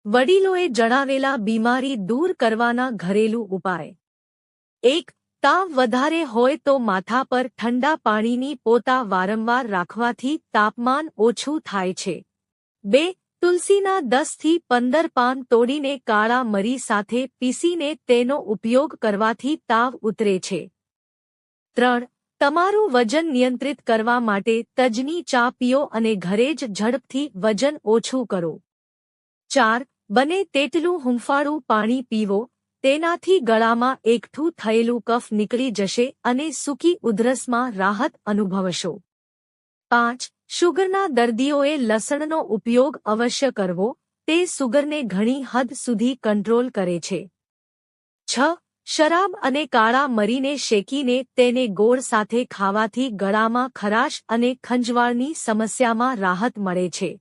વડીલોએ જણાવેલા બીમારી દૂર કરવાના ઘરેલું ઉપાય: 1. તાવ વધારે હોય તો માથા પર ઠંડા પાણીની પોતા વારંવાર રાખવાથી તાપમાન ઓછું થાય છે. 2. તુલસીના 10 થી 15 પાન તોડીને કાળા મરી સાથે પીસીને તેનો ઉપયોગ કરવાથી તાવ ઉતરે છે. 3. તમારું વજન નિયંત્રિત કરવા માટે તજની ચા પીઓ અને ઘરે જ ઝડપથી વજન ઓછું કરો. 4. બને તેટલું હૂંફાળું પાણી પીવો, તેનાથી ગળામાં એકઠું થયેલું કફ નીકળી જશે અને સૂકી ઉધરસમાં રાહત અનુભવશો. 5. શુગરના દર્દીઓએ લસણનો ઉપયોગ અવશ્ય કરવો, તે સુગરને ઘણી હદ સુધી કંટ્રોલ કરે છે. 6. શરાબ અને કાળા મરીને શેકીને તેને ગોળ સાથે ખાવાથી ગળામાં ખરાશ અને ખંજવાળની સમસ્યામાં રાહત મળે છે.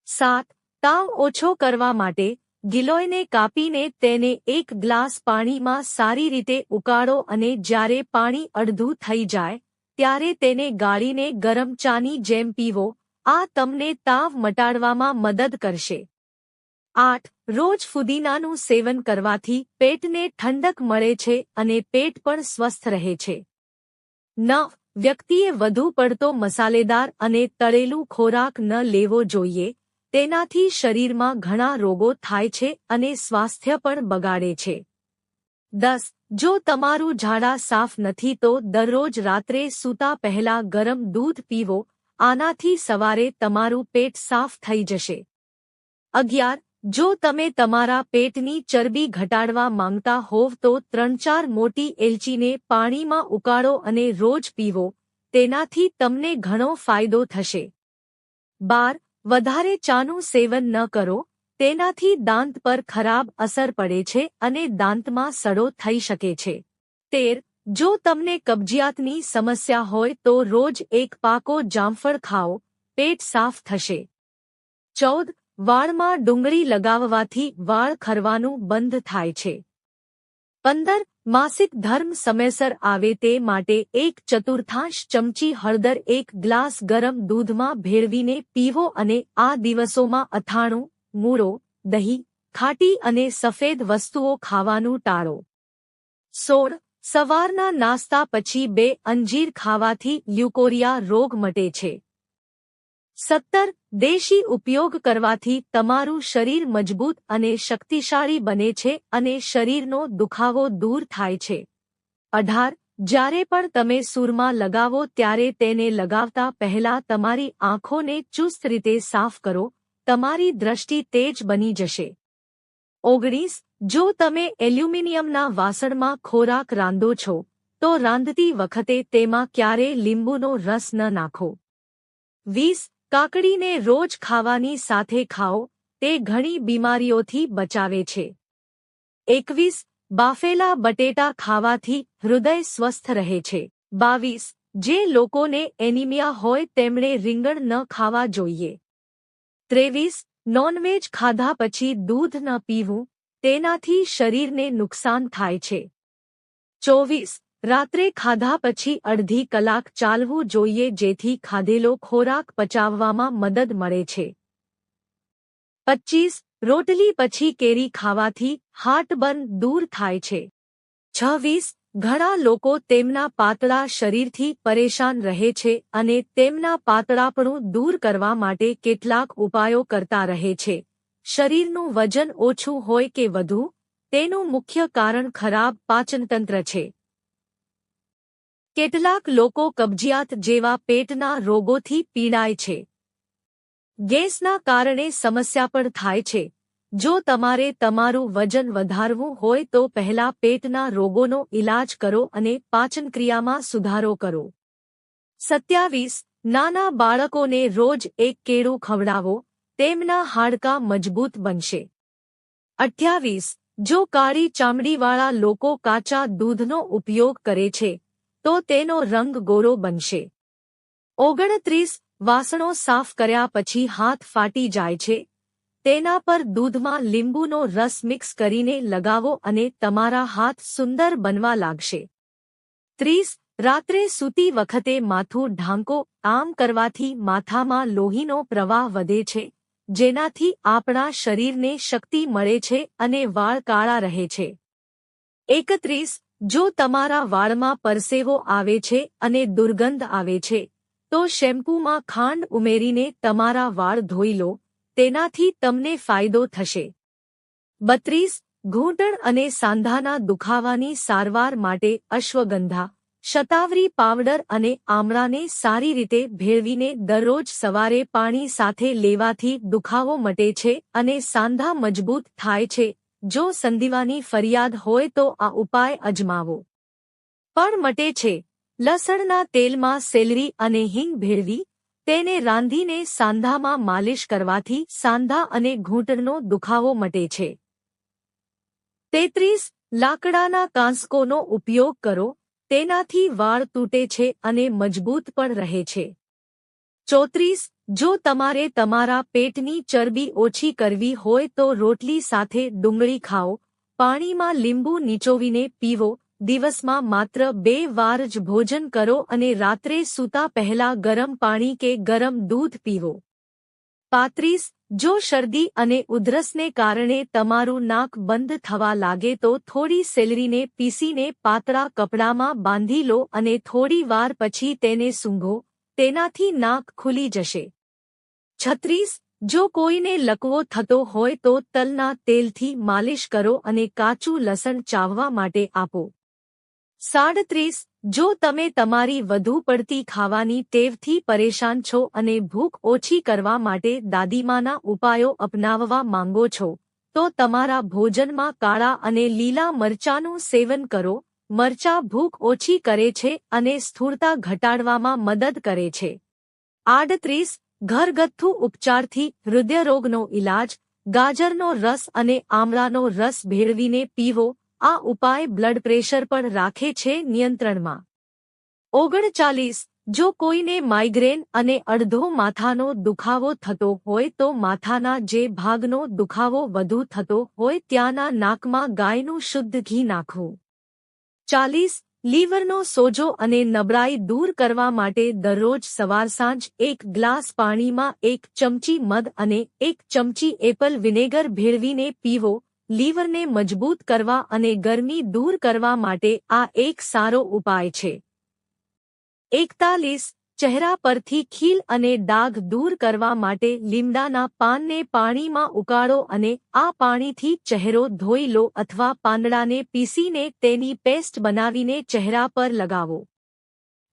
7. તાવ ઓછો કરવા માટે ગિલોયને કાપીને તેને 1 ગ્લાસ પાણીમાં સારી રીતે ઉકાળો અને જ્યારે પાણી અડધું થઈ જાય ત્યારે તેને ગાળીને ગરમ ચાની જેમ પીવો. આ તમને તાવ મટાડવામાં મદદ કરશે. 8. રોજ ફુદીનાનું સેવન કરવાથી પેટને ઠંડક મળે છે અને પેટ પણ સ્વસ્થ રહે છે. 9. વ્યક્તિએ વધુ પડતો મસાલેદાર અને તળેલું ખોરાક ન લેવો જોઈએ, તેનાથી શરીરમાં ઘણા રોગો થાય છે અને સ્વાસ્થ્ય પણ બગાડે છે. 10. જો તમારું ઝાડા સાફ નથી તો દરરોજ રાત્રે સૂતા પહેલા ગરમ દૂધ પીવો, આનાથી સવારે તમારું પેટ સાફ થઈ જશે. 11. જો તમે તમારા પેટની ચરબી ઘટાડવા માંગતા હોવ તો 3-4 મોટી એલચીને પાણીમાં ઉકાળો અને રોજ પીવો, તેનાથી તમને ઘણો ફાયદો થશે. 12. વધારે ચાનું સેવન ન કરો, તેનાથી દાંત પર ખરાબ અસર પડે છે અને દાંતમાં સડો થઈ શકે છે. 13. જો તમને કબજિયાતની સમસ્યા હોય તો રોજ 1 પાકો જામફળ ખાઓ, પેટ સાફ થશે. 14. વાળમાં ડુંગળી લગાવવાથી વાળ ખરવાનું બંધ થાય છે. 15. માસિક ધર્મ સમયસર આવે તે માટે 1/4 ચમચી હળદર 1 ગ્લાસ ગરમ દૂધમાં ભેળવીને પીવો અને આ દિવસોમાં અથાણું, મૂળો, દહીં, ખાટી અને સફેદ વસ્તુઓ ખાવાનું ટાળો. 16. સવારના નાસ્તા પછી 2 અંજીર ખાવાથી લ્યુકોરિયા રોગ મટે છે. 17. દેશી ઉપયોગ કરવાથી તમારું શરીર મજબૂત અને શક્તિશાળી બને છે અને શરીરનો દુખાવો દૂર થાય છે. 18. જ્યારે પણ તમે સૂરમાં લગાવો ત્યારે તેને લગાવતા પહેલા તમારી આંખોને ચુસ્ત રીતે સાફ કરો, તમારી દ્રષ્ટિ તેજ બની જશે. 19. જો તમે એલ્યુમિનિયમના વાસણમાં ખોરાક રાંધો છો, તો રાંધતી વખતે તેમાં ક્યારેય લીંબુનો રસ ન નાખો. 20. કાકડીને રોજ ખાવાની સાથે ખાઓ, તે ઘણી બીમારીઓથી બચાવે છે. 21. બાફેલા બટેટા ખાવાથી હૃદય સ્વસ્થ રહે છે. 22. જે લોકોને એનિમિયા હોય તેમણે રીંગણ ન ખાવા જોઈએ. 23. નોનવેજ ખાધા પછી દૂધ ન પીવું, તેનાથી શરીરને નુકસાન થાય છે. 24. રાત્રે ખાધા પછી અડધી કલાક ચાલવું જોઈએ જેથી ખાધેલો ખોરાક પચાવવામાં મદદ મળે છે. 25. રોટલી પછી કેરી ખાવાથી હાર્ટબર્ન દૂર થાય છે. 26. ઘણા લોકો તેમના પાતળા શરીરથી પરેશાન રહે છે અને તેમના પાતળાપણું દૂર કરવા માટે કેટલાક ઉપાયો કરતા રહે છે. શરીરનું વજન ઓછું હોય કે વધુ, તેનું મુખ્ય કારણ ખરાબ પાચનતંત્ર છે. કેટલાક લોકો કબજિયાત જેવા પેટના રોગોથી પીડાય છે. ગેસના કારણે સમસ્યા પણ થાય છે. જો તમારે તમારું વજન વધારવું હોય તો પહેલા પેટના રોગોનો ઇલાજ કરો અને પાચનક્રિયામાં સુધારો કરો. 27. નાના બાળકોને રોજ 1 કેળું ખવડાવો, તેમના હાડકાં મજબૂત બનશે. 28. જો કાળી ચામડીવાળા લોકો કાચા દૂધનો ઉપયોગ કરે છે, તો તેનો રંગ ગોરો બનશે. 29. વાસણો સાફ કર્યા પછી હાથ ફાટી જાય છે, તેના પર દૂધમાં લીંબુનો રસ મિક્સ કરીને લગાવો અને તમારા હાથ સુંદર બનવા લાગશે. 30. રાત્રે સૂતી વખતે માથું ઢાંકો, આમ કરવાથી માથામાં લોહીનો પ્રવાહ વધે છે, જેનાથી આપણા શરીરને શક્તિ મળે છે અને વાળ કાળા રહે છે. 31. જો તમારા વાળમાં પરસેવો આવે છે અને દુર્ગંધ આવે છે, તો શેમ્પૂમાં ખાંડ ઉમેરીને તમારા વાળ ધોઈ લો, તેનાથી તમને ફાયદો થશે. 32. ઘૂંટણ અને સાંધાના દુખાવાની સારવાર માટે અશ્વગંધા, શતાવરી પાવડર અને આમળાને સારી રીતે ભેળવીને દરરોજ સવારે પાણી સાથે લેવાથી દુખાવો મટે છે અને સાંધા મજબૂત થાય છે. જો સંધિવાની ફરિયાદ હોય તો આ ઉપાય અજમાવો. પણ મટે છે. લસણના તેલમાં સેલરી અને હિંગ ભેળવી તેને રાંધીને સાંધામાં માલિશ કરવાથી સાંધા અને ઘૂંટણનો દુખાવો મટે છે. 33. લાકડાના કાંસકોનો ઉપયોગ કરો, તેનાથી વાળ તૂટે છે અને મજબૂત પણ રહે છે. 34. જો તમારે તમારા પેટની ચરબી ઓછી કરવી હોય તો રોટલી સાથે ડુંગળી ખાઓ, પાણીમાં લીંબુ નીચોવીને પીવો, દિવસમાં માત્ર 2 વાર જ ભોજન કરો અને રાત્રે સૂતા પહેલા ગરમ પાણી કે ગરમ દૂધ પીવો. 35. જો શરદી અને ઉધરસને કારણે તમારું નાક બંધ થવા લાગે તો થોડી સેલરીને પીસીને પાતળા કપડામાં બાંધી લો અને થોડી વાર પછી તેને સૂંઘો, તેનાથી નાક ખુલી જશે. 36. જો કોઈને લકવો થતો હોય તો તલના તેલથી માલિશ કરો અને કાચું લસણ ચાવવા માટે આપો. 37. જો તમે તમારી વધુ પડતી ખાવાની ટેવથી પરેશાન છો અને ભૂખ ઓછી કરવા માટે દાદીમાના ઉપાયો અપનાવવા માંગો છો, તો તમારા ભોજનમાં કાળા અને લીલા મરચાંનું સેવન કરો. મરચાં ભૂખ ઓછી કરે છે અને સ્થૂળતા ઘટાડવામાં મદદ કરે છે. 38. ઘરગથ્થુ ઉપચારથી હૃદયરોગનો ઇલાજ, ગાજરનો રસ અને આમળાનો રસ ભેળવીને પીવો. આ ઉપાય બ્લડ પ્રેશર પણ રાખે છે નિયંત્રણમાં. 39. જો કોઈને માઇગ્રેન અને અડધો માથાનો દુખાવો થતો હોય તો માથાના જે ભાગનો દુખાવો વધુ થતો હોય ત્યાંના નાકમાં ગાયનું શુદ્ધ ઘી નાખવું. 40. લીવરનો સોજો અને નબળાઈ દૂર કરવા માટે દરરોજ સવાર સાંજ 1 ગ્લાસ પાણીમાં 1 ચમચી મધ અને 1 ચમચી એપલ વિનેગર ભેળવીને પીવો. લીવરને મજબૂત કરવા અને ગરમી દૂર કરવા માટે આ એક સારો ઉપાય છે. 41. ચહેરા પરથી ખીલ અને ડાઘ દૂર કરવા માટે લીમડાના પાનને પાણીમાં ઉકાળો અને આ પાણીથી ચહેરો ધોઈ લો અથવા પાંદડાને પીસીને તેની પેસ્ટ બનાવીને ચહેરા પર લગાવો.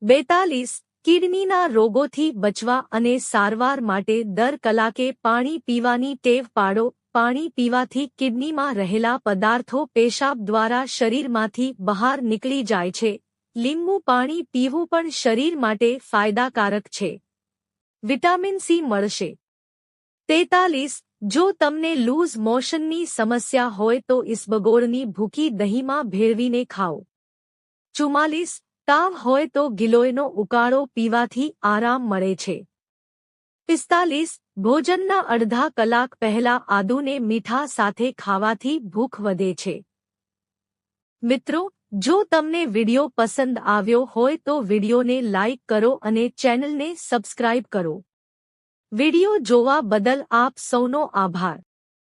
42. કિડનીના રોગોથી બચવા અને સારવાર માટે દર કલાકે પાણી પીવાની ટેવ પાડો. પાણી પીવાથી કિડનીમાં રહેલા પદાર્થો પેશાબ દ્વારા શરીરમાંથી બહાર નીકળી જાય છે. લીંબુ પાણી પીવું પણ શરીર માટે ફાયદાકારક છે. વિટામિન સી મળશે. 43. જો તમને લૂઝ મોશનની સમસ્યા હોય તો ઇસબગોળની ભૂકી દહીંમાં ભેળવીને ખાઓ. 44. તાવ હોય તો ગિલોયનો ઉકાળો પીવાથી આરામ મળે છે. 45. ભોજનના અડધા કલાક પહેલા આદુને મીઠા સાથે ખાવાથી ભૂખ વધે છે. મિત્રો, જો તમને વિડિયો પસંદ આવ્યો હોય તો વિડિયોને લાઇક કરો અને ચેનલને સબસ્ક્રાઇબ કરો. વિડિયો જોવા બદલ આપ સૌનો આભાર.